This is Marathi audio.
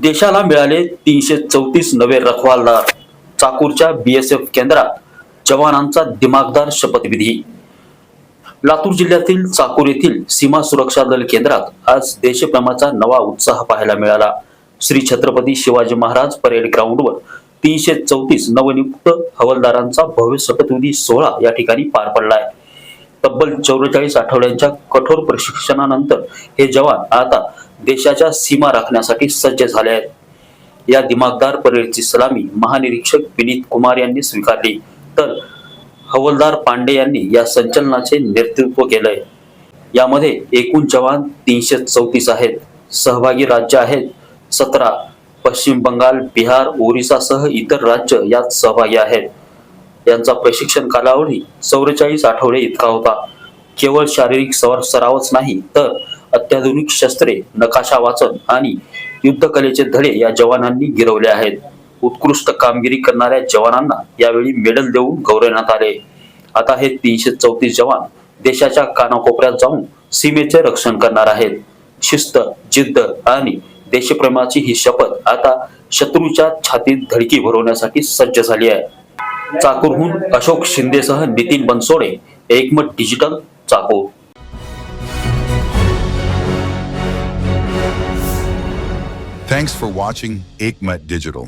देशाला मिळाले 334 नवे रखवालदार. चाकूरच्या BSF केंद्रात जवानांचा दिमागदार शपथविधी. लातूर जिल्ह्यातील चाकूर येथील सीमा सुरक्षा दल केंद्रात आज देशप्रेमाचा नवा उत्साह पाहायला मिळाला. श्री छत्रपती शिवाजी महाराज परेड ग्राउंडवर 334 नवनियुक्त हवालदारांचा भव्य शपथविधी सोहळा या ठिकाणी पार पडलाय. तब्बल 44 आठवड्यांच्या कठोर प्रशिक्षणानंतर हे जवान आता देशाच्या सीमा राखण्यासाठी सज्ज झाले आहेत. या दिमागदार परेडची सलामी महानिरीक्षक विनीत कुमार यांनी स्वीकारली, तर हवालदार पांडे यांनी या संचलनाचे नेतृत्व केलंय. यामध्ये एकूण जवान 334 आहेत. सहभागी राज्य आहेत 17. पश्चिम बंगाल, बिहार, ओरिसासह इतर राज्य यात सहभागी आहेत. यांचा प्रशिक्षण कालावधी 44 आठवडे इतका होता. केवळ शारीरिक सरावच नाही, तर अत्याधुनिक शस्त्रे, नकाशा वाचन आणि युद्धकलेचे धडे या जवानांनी गिरवले आहेत. उत्कृष्ट कामगिरी करणाऱ्या जवानांना यावेळी मेडल देऊन गौरवण्यात आले. आता हे 334 जवान देशाच्या कानाकोपऱ्यात जाऊन सीमेचे रक्षण करणार आहेत. शिस्त, जिद्द आणि देशप्रेमाची ही शपथ आता शत्रूच्या छातीत धडकी भरवण्यासाठी सज्ज झाली आहे. चाकूरहून अशोक शिंदेसह नितीन बनसोडे, एकमत digital, Chakur. Thanks for watching Ekmat Digital.